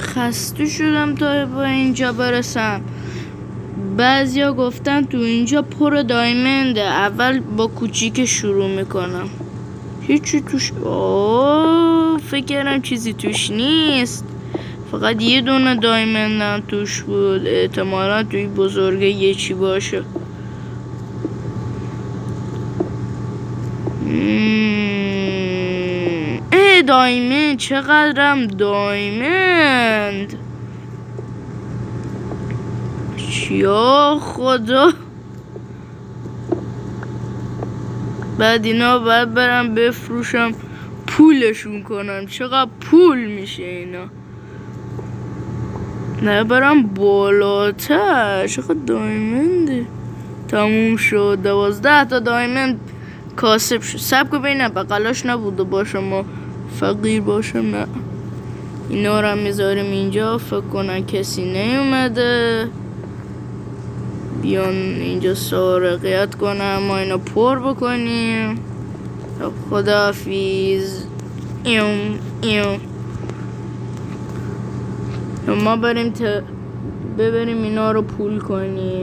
خسته شدم تا با اینجا برسم. بعضیا گفتن تو اینجا پر دایمنده. اول با کوچیک شروع میکنم. هیچی توش فکر کردم چیزی توش نیست. فقط یه دونه دایمندم توش بود. احتمالا توی بزرگه یه چی باشه. دایمند، چقدرم دایمند. یا خدا. بعد اینا باید برم بفروشم پولشون کنم. چقدر پول میشه اینا. نه برم بالاتر. چقدر دایمنده. تموم شد. 12 تا دایمند کاسب شد. سب که بینم بقلاش نبوده باشم و فقیر باشم. نه اینا رو میذاریم اینجا. فکر کنن کسی نیومده. بیان اینجا سارقیت کنم ما اینا پر بکنیم. خداحافظ. ما بریم ببریم اینا رو پول کنیم.